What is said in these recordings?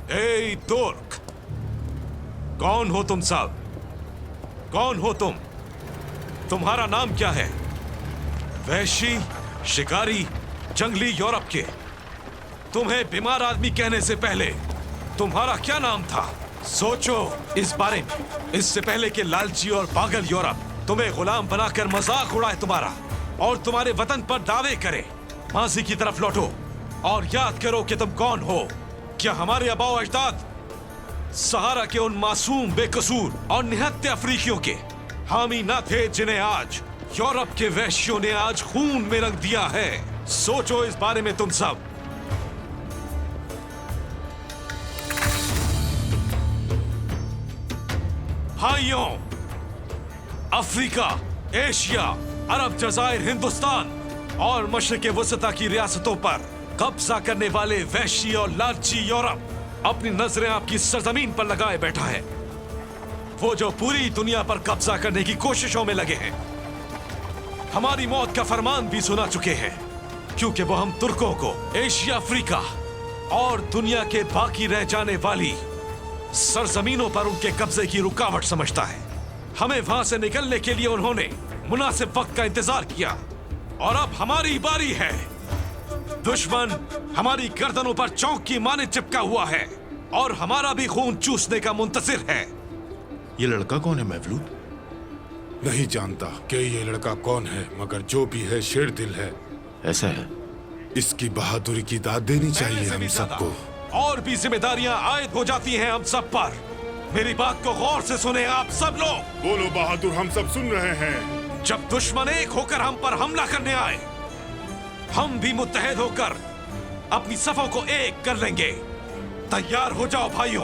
ए तुर्क, कौन हो तुम सब? कौन हो तुम? तुम्हारा नाम क्या है? वहशी, शिकारी, जंगली यूरोप के। तुम्हें बीमार आदमी कहने से पहले तुम्हारा क्या नाम था? सोचो इस बारे में, इससे पहले कि लालची और पागल यूरोप तुम्हें गुलाम बनाकर मजाक उड़ाए तुम्हारा और तुम्हारे वतन पर दावे करे। माजी की तरफ लौटो और याद करो कि तुम कौन हो। क्या हमारे आबाओ अजदाद सहारा के उन मासूम, बेकसूर और निहत्थे अफ्रीकियों के हामी न थे जिन्हें आज यूरोप के वहशियों ने आज खून में रंग दिया है? सोचो इस बारे में तुम सब। भाइयों, अफ्रीका, एशिया, अरब, जजायर, हिंदुस्तान और मशरिक़ वसता की रियासतों पर कब्जा करने वाले वहशी और लालची यूरोप अपनी नजरें आपकी सरजमीन पर लगाए बैठा है। वो जो पूरी दुनिया पर कब्जा करने की कोशिशों में लगे हैं। हमारी मौत का फरमान भी सुना चुके हैं, क्योंकि वो हम तुर्कों को एशिया, अफ्रीका और दुनिया के बाकी रह जाने वाली सरजमीनों पर उनके कब्जे की रुकावट समझता है। हमें वहां से निकलने के लिए उन्होंने मुनासिब वक्त का इंतजार किया और अब हमारी बारी है। दुश्मन हमारी गर्दनों पर चौक की माने चिपका हुआ है और हमारा भी खून चूसने का मुंतजिर है। ये लड़का कौन है मवलूद? नहीं जानता कि ये लड़का कौन है, मगर जो भी है शेर दिल है। ऐसा है? इसकी बहादुरी की दाद देनी चाहिए हम सबको। और भी जिम्मेदारियां आयद हो जाती हैं हम सब पर। मेरी बात को गौर से सुने आप सब लोग। बोलो बहादुर, हम सब सुन रहे हैं। जब दुश्मन एक होकर हम पर हमला करने आए, हम भी मुत्तहिद होकर अपनी सफों को एक कर लेंगे। तैयार हो जाओ भाइयों,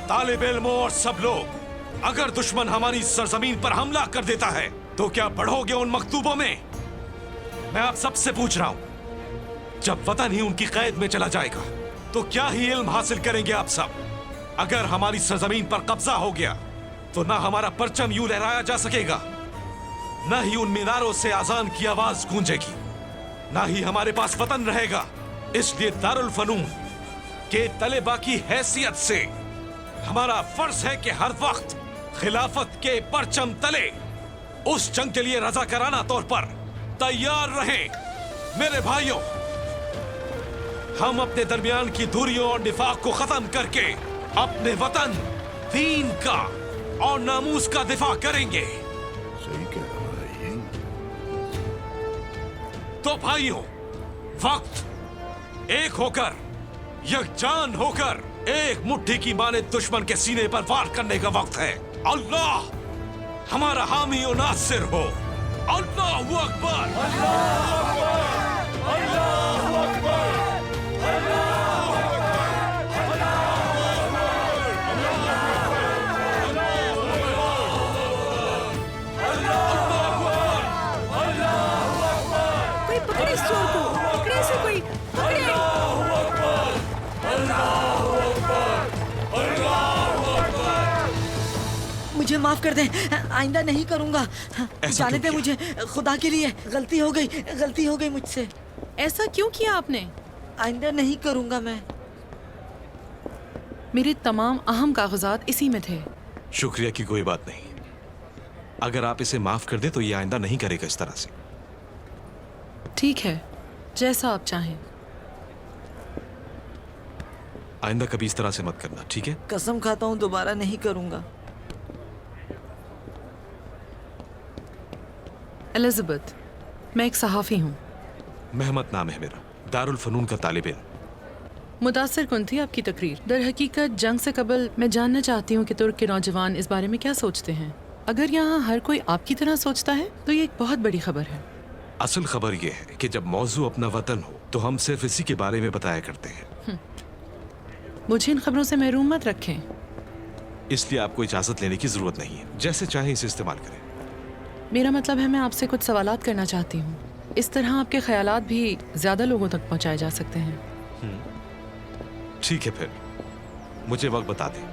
तालिब इल्मों और सब लोग। अगर दुश्मन हमारी सरजमीन पर हमला कर देता है तो क्या बढ़ोगे उन मकतूबों में? मैं आप सबसे पूछ रहा हूं, जब वतन ही उनकी कैद में चला जाएगा तो क्या ही इल्म हासिल करेंगे आप सब? अगर हमारी सरजमीन पर कब्जा हो गया तो ना हमारा परचम यूं लहराया जा सकेगा, ना ही उन मीनारों से आजान की आवाज गूंजेगी, ना ही हमारे पास वतन रहेगा। इसलिए दारुल फनून के तलेबा की हैसियत से हमारा फर्ज है कि हर वक्त खिलाफत के परचम तले उस जंग के लिए रज़ाकाराना तौर पर तैयार रहें। मेरे भाइयों, हम अपने दरमियान की दूरियों और निफाक को खत्म करके अपने वतन, दीन का और नामूस का दिफा करेंगे। सही कह रहा है ये। तो भाइयों, वक्त एक होकर, यकजान होकर एक मुट्ठी की माने दुश्मन के सीने पर वार करने का वक्त है। अल्लाह हमारा हामी और नासिर हो। अल्लाहु अकबर। अल्लाहु अकबर। अल्लाहु अकबर। कोई पकड़े इस चोर को, पकड़े इसे, कोई पकड़े। मुझे माफ कर दें, आइंदा नहीं करूंगा। जाने दे मुझे, खुदा के लिए। गलती हो गई मुझसे। ऐसा क्यों किया आपने? आइंदा नहीं करूंगा मैं। मेरे तमाम अहम कागजात इसी में थे। शुक्रिया की कोई बात नहीं। अगर आप इसे माफ कर दे तो ये आइंदा नहीं करेगा इस तरह से। ठीक है, जैसा आप चाहें। आइंदा कभी इस तरह से मत करना, ठीक है? कसम खाता हूँ दोबारा नहीं करूंगा। एलिजाबेथ, मैं एक सहाफ़ी हूँ। महमद नाम है मेरा, दारुल फनून का तालिब इल्म। मुतासिर कुन थी आपकी तकरीर। दर हकीकत जंग से कबल मैं जानना चाहती हूँ कि तुर्क के नौजवान इस बारे में क्या सोचते हैं। अगर यहाँ हर कोई आपकी तरह सोचता है तो ये एक बहुत बड़ी खबर है। असल खबर ये है कि जब मौजू अपना वतन हो तो हम सिर्फ इसी के बारे में बताया करते हैं। मुझे इन खबरों से महरूम मत रखें। इसलिए आपको इजाजत लेने की जरूरत नहीं है, जैसे चाहे इसे इस्तेमाल करें। मेरा मतलब है, मैं आपसे कुछ सवालात करना चाहती हूँ। इस तरह आपके ख्यालात भी ज्यादा लोगों तक पहुँचाए जा सकते हैं। ठीक है, फिर मुझे वक्त बता दें।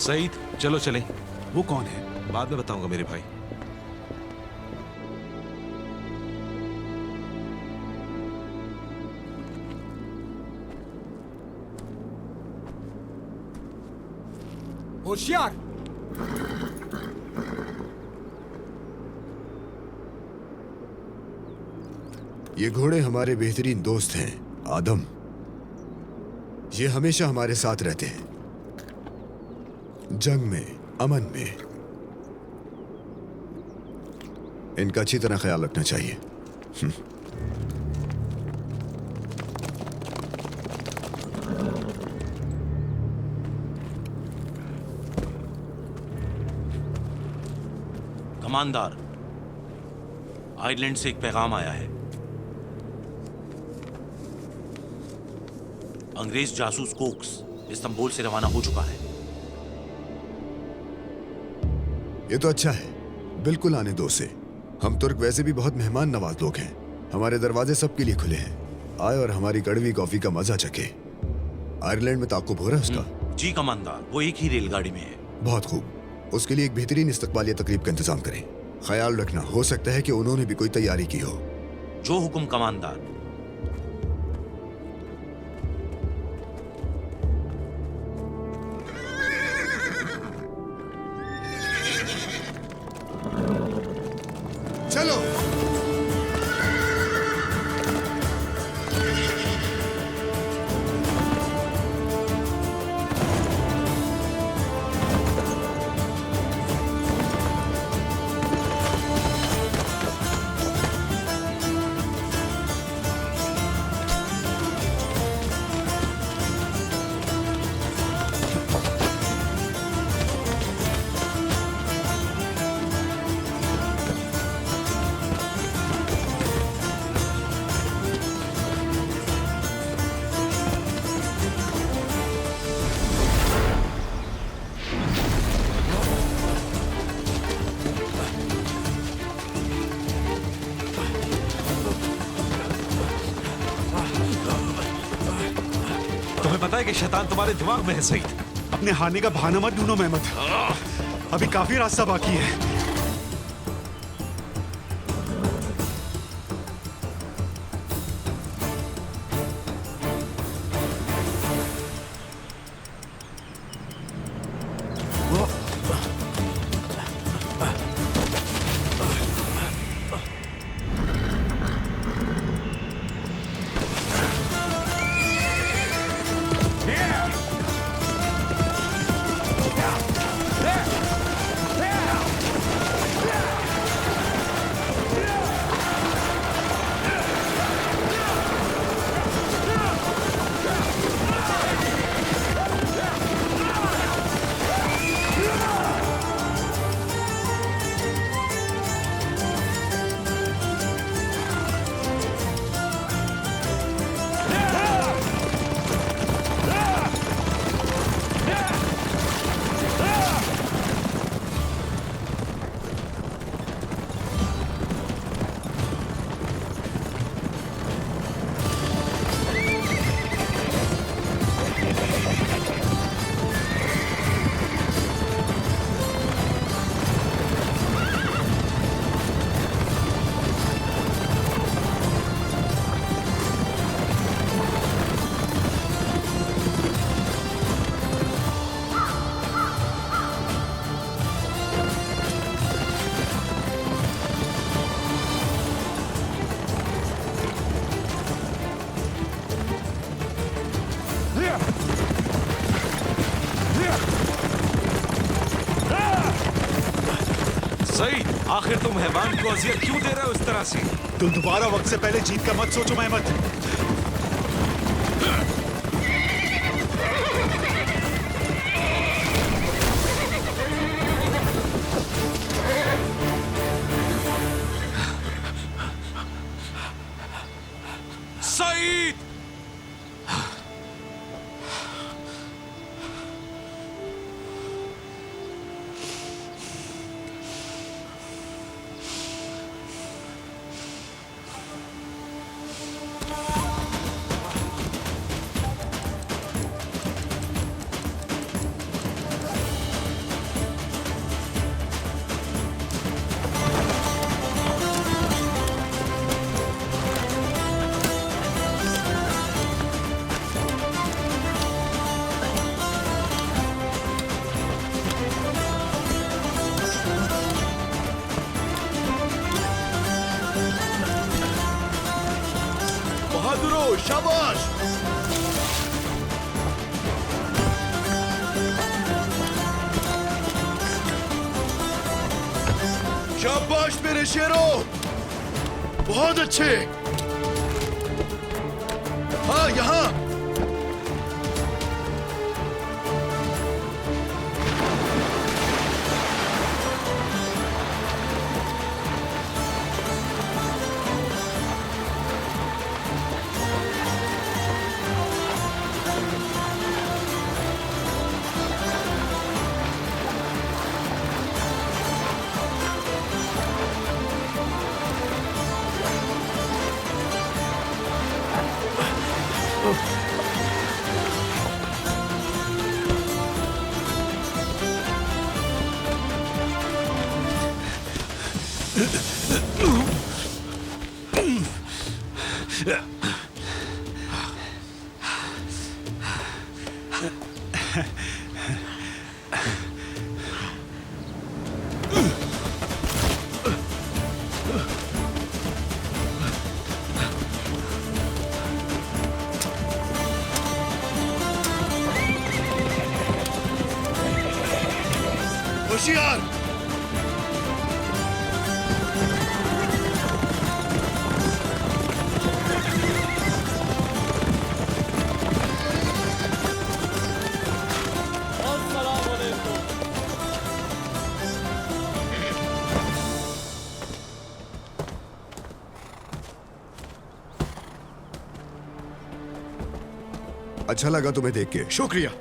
सईद चलो चलें। वो कौन है? बाद में बताऊंगा मेरे भाई। होशियार। ये घोड़े हमारे बेहतरीन दोस्त हैं, आदम। ये हमेशा हमारे साथ रहते हैं, जंग में, अमन में। इनका अच्छी तरह ख्याल रखना चाहिए। कमांडर, आयरलैंड से एक पैगाम आया है। अंग्रेज जासूस कोक्स इस्तांबुल से रवाना हो चुका है। ये तो अच्छा है, बिल्कुल आने दो उसे। हम तुर्क वैसे भी बहुत मेहमान नवाज लोग हैं। हमारे दरवाजे सबके लिए खुले हैं। आए और हमारी कड़वी कॉफी का मजा चखे। आयरलैंड में ताकुब हो रहा है उसका? जी कमांडर, वो एक ही रेलगाड़ी में है। बहुत खूब। उसके लिए एक बेहतरीन इस्तकबालिया तकरीब का इंतजाम करें। ख्याल रखना, हो सकता है कि उन्होंने भी कोई तैयारी की हो। जो हुक्म कमांडर। चलो। तुम्हें पता है कि शैतान तुम्हारे दिमाग में है सईद। अपने हारने का बहाना मत ढूंढो मेहमद। अभी काफी रास्ता बाकी है। सईद, आखिर तुम हैवान को अजियत क्यों दे रहे हो इस तरह से? तुम दोबारा वक्त से पहले जीत का मत सोचो मेहमद। सईद! करो, शाबाश। शाबाश मेरे शेरों, बहुत अच्छे। हाँ, यहाँ। होशियार। अच्छा लगा तुम्हें देख के। शुक्रिया।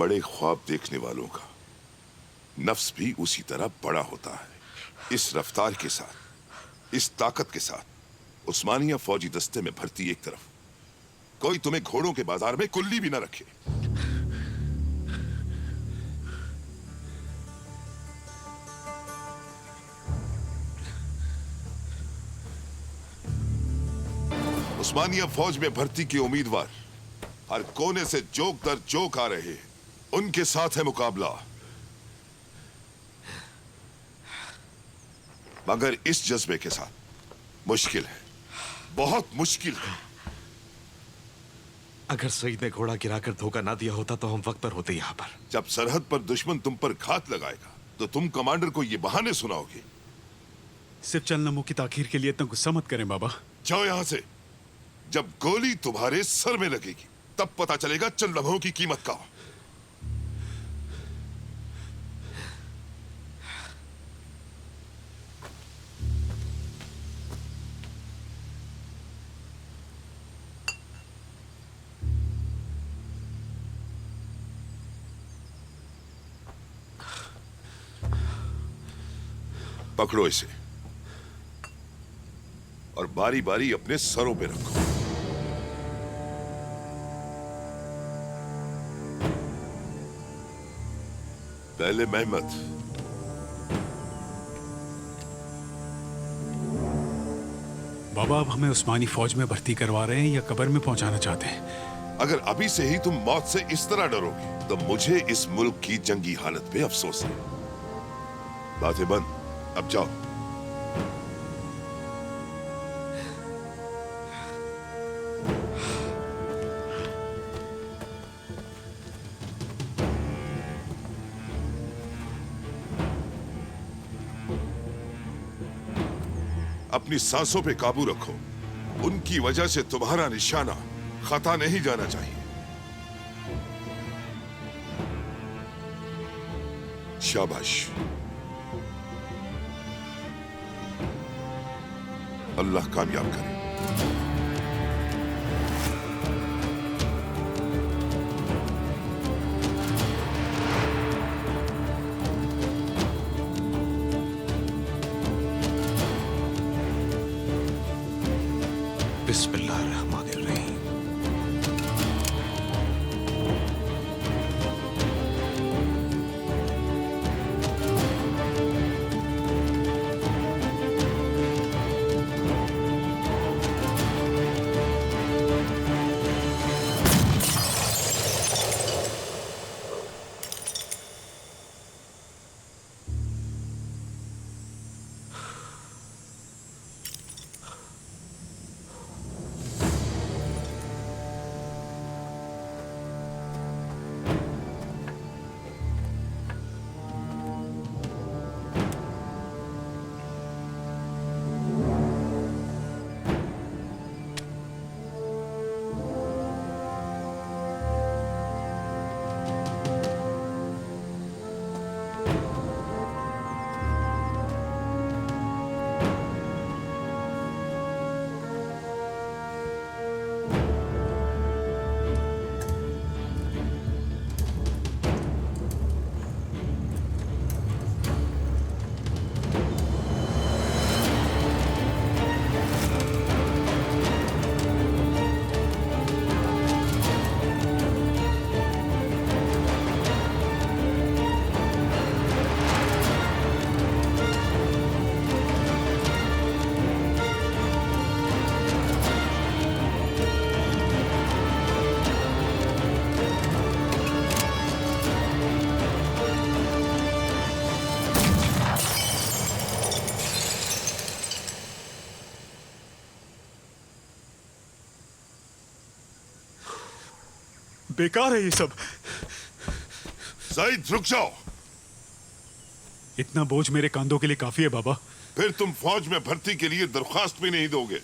बड़े ख्वाब देखने वालों का नफ्स भी उसी तरह बड़ा होता है। इस रफ्तार के साथ, इस ताकत के साथ उस्मानिया फौजी दस्ते में भर्ती एक तरफ, कोई तुम्हें घोड़ों के बाजार में कुल्ली भी ना रखे। उस्मानिया फौज में भर्ती के उम्मीदवार हर कोने से जोक दर जोक आ रहे हैं। उनके साथ है मुकाबला, मगर इस जज्बे के साथ मुश्किल है, बहुत मुश्किल है। अगर सईद ने घोड़ा गिराकर धोखा ना दिया होता तो हम वक्त पर होते यहाँ पर। जब सरहद पर दुश्मन तुम पर घात लगाएगा तो तुम कमांडर को ये बहाने सुनाओगे। सिर्फ चंद लम्हों की ताखीर के लिए इतना गुस्सा मत करें बाबा। जाओ यहां से। जब गोली तुम्हारे सर में लगेगी तब पता चलेगा चंद लम्हों की कीमत का। पकड़ो इसे और बारी बारी अपने सरों पे रखो। पहले मेहमत, बाबा अब हमें उस्मानी फौज में भर्ती करवा रहे हैं या कब्र में पहुंचाना चाहते हैं? अगर अभी से ही तुम मौत से इस तरह डरोगे तो मुझे इस मुल्क की जंगी हालत पे अफसोस है। बातें बंद, अब जाओ। अपनी सांसों पे काबू रखो। उनकी वजह से तुम्हारा निशाना खता नहीं जाना चाहिए। शाबाश। अल्लाह कामयाब करे। बिस्मिल्लाहिर्रहमानिर्रहीम। बेकार है ये सब। सईद रुक जाओ। इतना बोझ मेरे कांधों के लिए काफी है बाबा। फिर तुम फौज में भर्ती के लिए दरख्वास्त भी नहीं दोगे।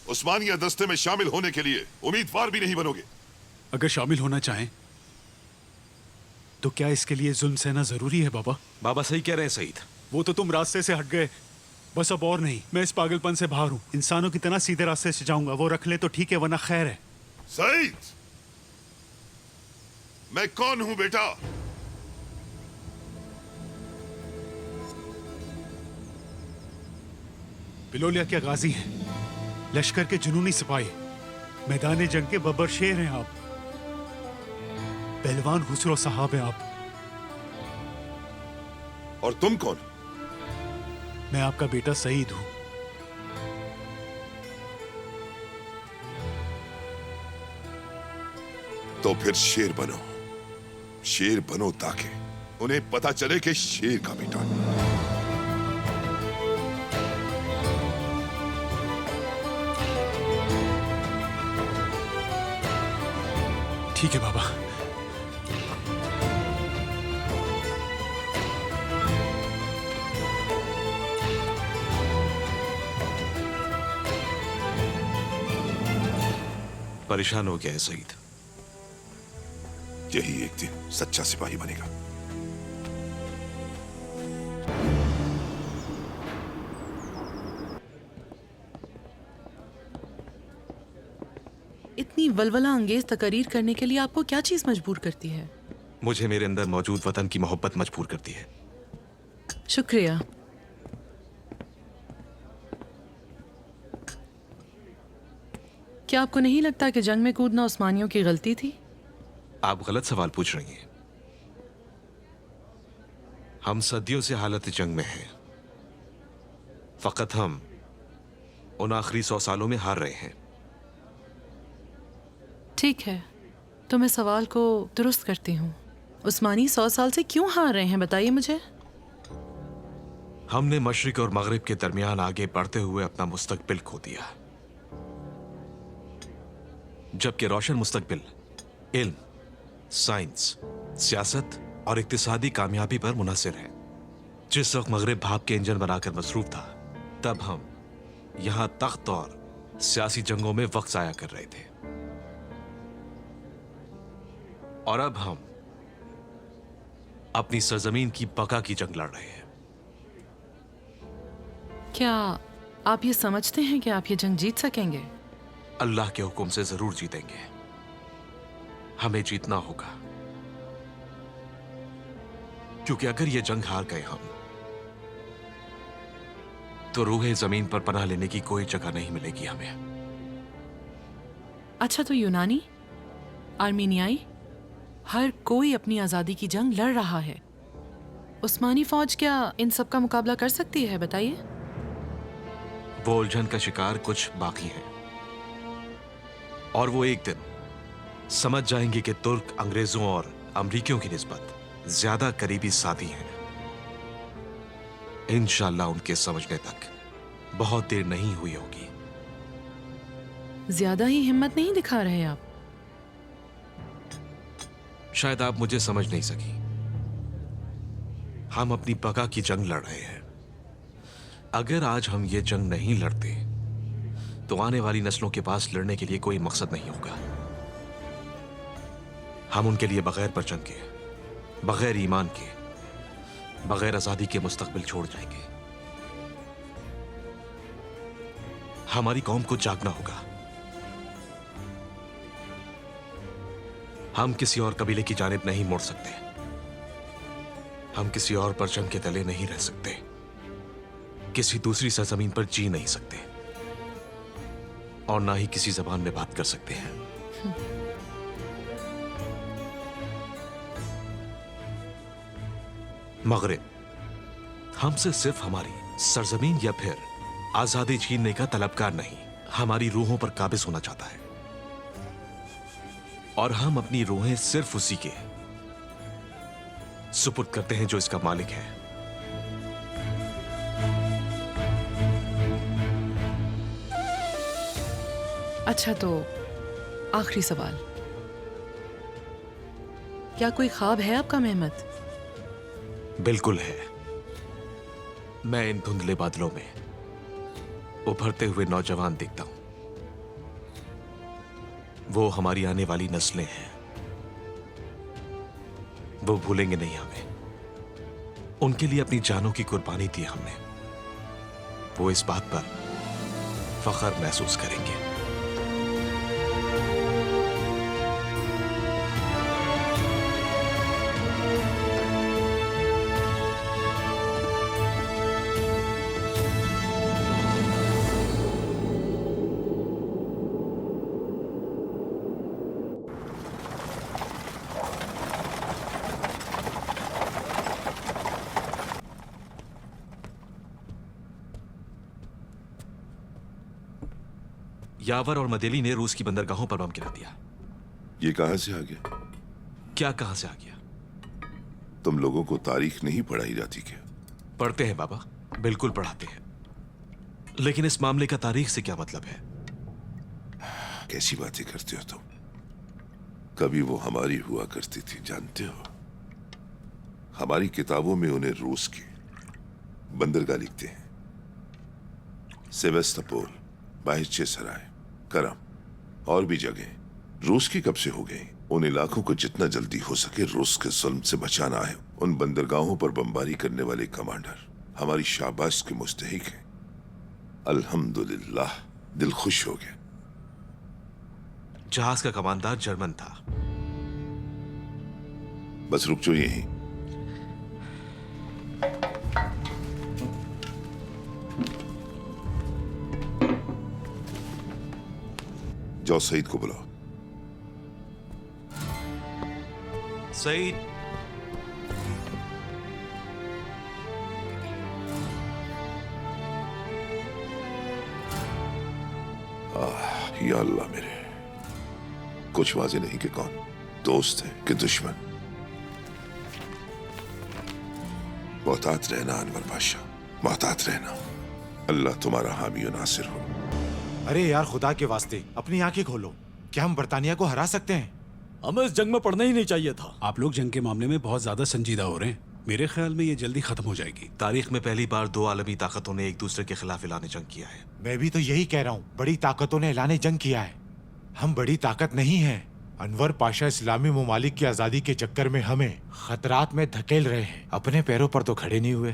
उस्मानिया दस्ते में शामिल होने के लिए उम्मीदवार भी नहीं बनोगे। अगर शामिल होना चाहें तो क्या इसके लिए जुल्म सहना जरूरी है बाबा? बाबा सही कह रहे हैं सईद। वो तो तुम रास्ते से हट गए, बस अब और नहीं। मैं इस पागलपन से बाहर हूँ, इंसानों की तरह सीधे रास्ते से जाऊंगा। वो रख ले तो ठीक है, वरना खैर है। सईद, मैं कौन हूं बेटा? बिलोलिया के गाजी हैं, लश्कर के जुनूनी सिपाही, मैदान जंग के बब्बर शेर हैं आप, पहलवान हुस्रो साहब हैं आप। और तुम कौन? मैं आपका बेटा सईद हूं। तो फिर शेर बनो। शेर बनो ताकि उन्हें पता चले कि शेर का बेटा। ठीक है बाबा। परेशान हो गया है सईद। यही एक दिन सच्चा सिपाही बनेगा। इतनी वलवला अंगेज तकरीर करने के लिए आपको क्या चीज मजबूर करती है? मुझे मेरे अंदर मौजूद वतन की मोहब्बत मजबूर करती है। शुक्रिया। क्या आपको नहीं लगता कि जंग में कूदना उस्मानियों की गलती थी? आप गलत सवाल पूछ रही हैं। हम सदियों से हालत जंग में हैं। फकत हम उन आखिरी 100 सालों में हार रहे हैं। ठीक है, तो मैं सवाल को दुरुस्त करती हूँ। उस्मानी 100 साल से क्यों हार रहे हैं, बताइए मुझे। हमने मशरिक और मगरिब के दरमियान आगे बढ़ते हुए अपना मुस्तकबिल खो दिया, जबकि रोशन मुस्तकबिल इल्म, साइंस, सियासत और इक्तिसादी कामयाबी पर मुनहसिर है। जिस वक्त मगरिब भाप के इंजन बनाकर मसरूफ था, तब हम यहां तख्त और सियासी जंगों में वक्त जाया कर रहे थे। और अब हम अपनी सरजमीन की बका की जंग लड़ रहे हैं। क्या आप ये समझते हैं कि आप ये जंग जीत सकेंगे? अल्लाह के हुक्म से जरूर जीतेंगे। हमें जीतना होगा, क्योंकि अगर ये जंग हार गए हम, तो रूहे जमीन पर पनाह लेने की कोई जगह नहीं मिलेगी हमें। अच्छा, तो यूनानी, आर्मीनियाई, हर कोई अपनी आजादी की जंग लड़ रहा है। उस्मानी फौज क्या इन सब का मुकाबला कर सकती है? बताइए। वो उलझन का शिकार कुछ बाकी है, और वो एक दिन समझ जाएंगे कि तुर्क अंग्रेजों और अमरीकियों की निस्बत ज्यादा करीबी साथी हैं। इंशाअल्लाह उनके समझने तक बहुत देर नहीं हुई होगी। ज्यादा ही हिम्मत नहीं दिखा रहे आप। शायद आप मुझे समझ नहीं सकी। हम अपनी बका की जंग लड़ रहे हैं। अगर आज हम ये जंग नहीं लड़ते, तो आने वाली नस्लों के पास लड़ने के लिए कोई मकसद नहीं होगा। हम उनके लिए बगैर परचम के, बगैर ईमान के, बगैर आजादी के मुस्तकबिल छोड़ जाएंगे। हमारी कौम को जागना होगा। हम किसी और कबीले की जानिब नहीं मुड़ सकते। हम किसी और परचम के तले नहीं रह सकते। किसी दूसरी सरजमीन पर जी नहीं सकते, और ना ही किसी जबान में बात कर सकते हैं। मगरिब हमसे सिर्फ हमारी सरजमीन या फिर आजादी छीनने का तलबगार नहीं, हमारी रूहों पर काबिज होना चाहता है। और हम अपनी रूहें सिर्फ उसी के सुपुर्द करते हैं जो इसका मालिक है। अच्छा, तो आखिरी सवाल, क्या कोई ख्वाब है आपका मेहमत? बिल्कुल है। मैं इन धुंधले बादलों में उभरते हुए नौजवान देखता हूं। वो हमारी आने वाली नस्लें हैं। वो भूलेंगे नहीं हमें। उनके लिए अपनी जानों की कुर्बानी दी हमने। वो इस बात पर फख्र महसूस करेंगे। यावर और मदेली ने रूस की बंदरगाहों पर बम गिरा दिया। ये कहां से आ गया? क्या कहां से आ गया? तुम लोगों को तारीख नहीं पढ़ाई जाती क्या? पढ़ते हैं बाबा, बिल्कुल पढ़ाते हैं, लेकिन इस मामले का तारीख से क्या मतलब है? कैसी बातें करते हो तुम? कभी वो हमारी हुआ करती थी, जानते हो? हमारी किताबों में उन्हें रूस की बंदरगाह लिखते हैं। सेवेस्तोपोल, बाहिचेसराय, करम और भी जगह रूस की कब से हो गई। उन इलाकों को जितना जल्दी हो सके रूस के जुल्म से बचाना है। उन बंदरगाहों पर बमबारी करने वाले कमांडर हमारी शाबाश के मुस्तहिक हैं। अल्हम्दुलिल्लाह, दिल खुश हो गया। जहाज का कमांडर जर्मन था। बस रुक जाओ यहीं। जाओ सईद को बुलाओ। सईद, या अल्लाह मेरे, कुछ वाजे नहीं कि कौन दोस्त है कि दुश्मन। मोहतात रहना अनवर बादशाह, मोहतात रहना। अल्लाह तुम्हारा हामी और नासिर हो। अरे यार, खुदा के वास्ते अपनी आंखें खोलो। क्या हम बर्तानिया को हरा सकते हैं? हमें इस जंग में पड़ना ही नहीं चाहिए था। आप लोग जंग के मामले में बहुत ज्यादा संजीदा हो रहे हैं। मेरे ख्याल में ये जल्दी खत्म हो जाएगी। तारीख में पहली बार दो आलमी ताकतों ने एक दूसरे के खिलाफ ऐलान जंग किया है। मैं भी तो यही कह रहा हूँ, बड़ी ताकतों ने ऐलान जंग किया है। हम बड़ी ताकत नहीं हैं। अनवर पाशा इस्लामी ममालिक की आजादी के चक्कर में हमें खतरात में धकेल रहे हैं। अपने पैरों पर तो खड़े नहीं हुए।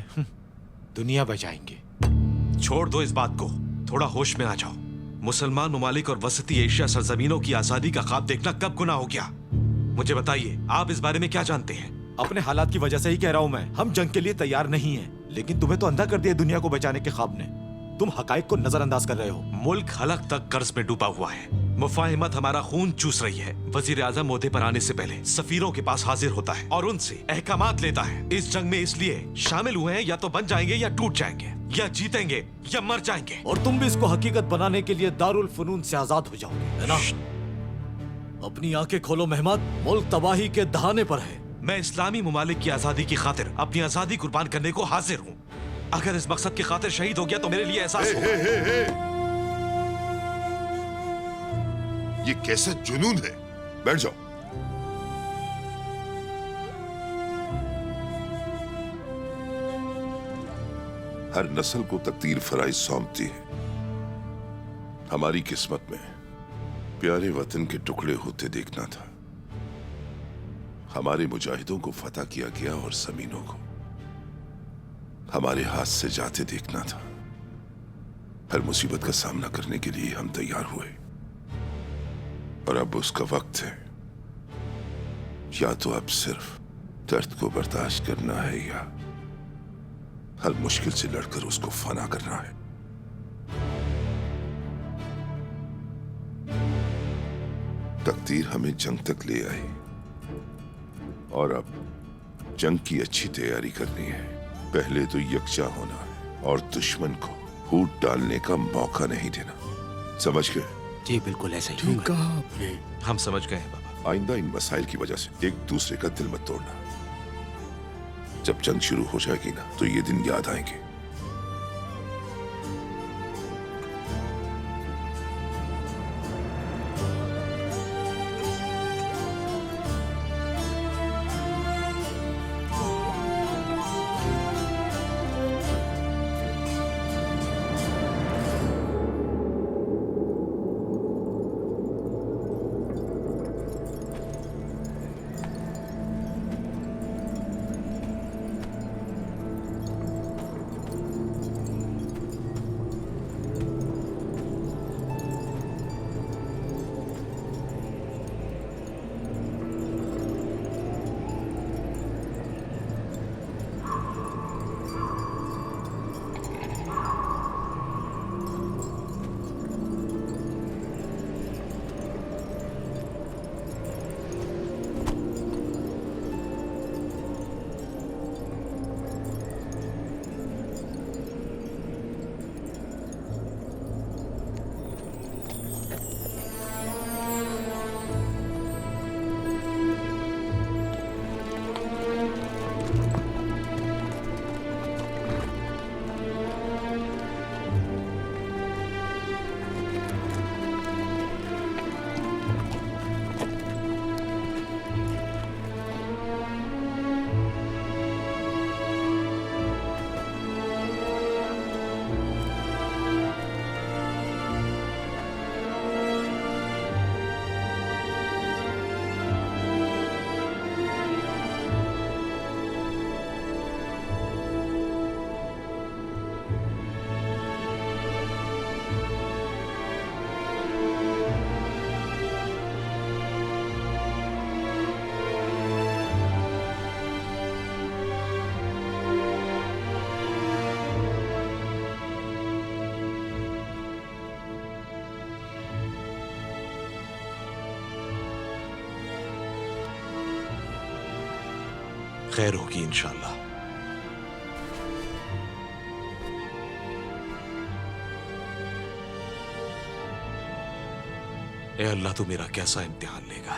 दुनिया बचाएंगे। छोड़ दो इस बात को, थोड़ा होश में आ जाओ। मुसलमान ममालिक और वसती एशिया सरजमीनों की आजादी का ख्वाब देखना कब गुनाह हो गया? मुझे बताइए, आप इस बारे में क्या जानते हैं? अपने हालात की वजह से ही कह रहा हूँ मैं। हम जंग के लिए तैयार नहीं हैं, लेकिन तुम्हें तो अंधा कर दिया दुनिया को बचाने के ख्वाब ने। तुम हकाइक को नजरअंदाज कर रहे हो। मुल्क हलक तक कर्ज में डूबा हुआ है। मुफाहिमत हमारा खून चूस रही है। वजीर आजम ओहदे पर आने से पहले सफीरों के पास हाजिर होता है और उनसे अहकामात लेता है। इस जंग में इसलिए शामिल हुए हैं या तो बन जाएंगे या टूट जाएंगे, या जीतेंगे या मर जाएंगे। और तुम भी इसको हकीकत बनाने के लिए दारुल फनून से आजाद हो जाओगे, है ना? अपनी आंखें खोलो मेहमान, मुल्क तबाही के दहाने पर है। मैं इस्लामी ममालिक की आजादी की खातिर अपनी आजादी कुर्बान करने को हाजिर हूँ। अगर इस मकसद की खातिर शहीद हो गया तो मेरे लिए एहसास होगा। ये कैसा जुनून है? बैठ जाओ। हर नस्ल को तकदीर फराइज सौंपती है। हमारी किस्मत में प्यारे वतन के टुकड़े होते देखना था। हमारे मुजाहिदों को फतह किया गया और जमीनों को हमारे हाथ से जाते देखना था। हर मुसीबत का सामना करने के लिए हम तैयार हुए और अब उसका वक्त है। या तो अब सिर्फ दर्द को बर्दाश्त करना है या हर मुश्किल से लड़कर उसको फना करना है। तकदीर हमें जंग तक ले आई और अब जंग की अच्छी तैयारी करनी है। पहले तो यकजा होना है और दुश्मन को फूट डालने का मौका नहीं देना। समझ गए? जी बिल्कुल ऐसा ही होगा। कहा आपने? हम समझ गए हैं बाबा। आइंदा इन मसाइल की वजह से एक दूसरे का दिल मत तोड़ना। जब जंग शुरू हो जाएगी ना तो ये दिन याद आएंगे। खैर होगी इंशाअल्लाह। ए अल्लाह, तू मेरा कैसा इम्तिहान लेगा?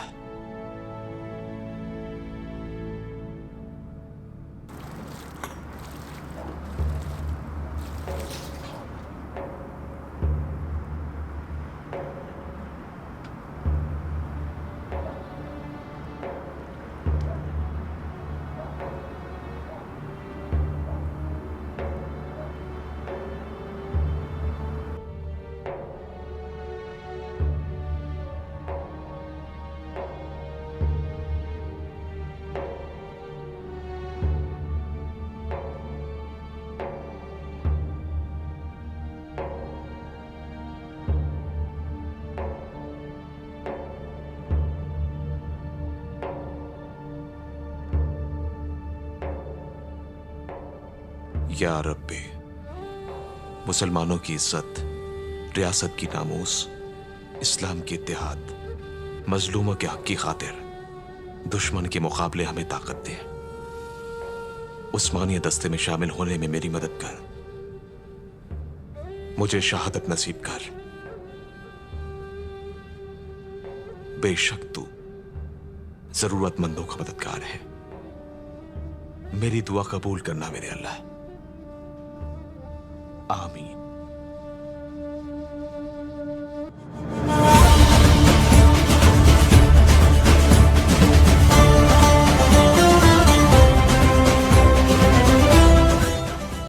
या रब्बे, मुसलमानों की इज्जत, रियासत की नामूस, इस्लाम की इत्तेहाद, मजलूमों के हक की खातिर दुश्मन के मुकाबले हमें ताकत दे। उस्मानिया दस्ते में शामिल होने में मेरी मदद कर, मुझे शहादत नसीब कर। बेशक तू जरूरतमंदों का मददगार है। मेरी दुआ कबूल करना मेरे अल्लाह। आमीन।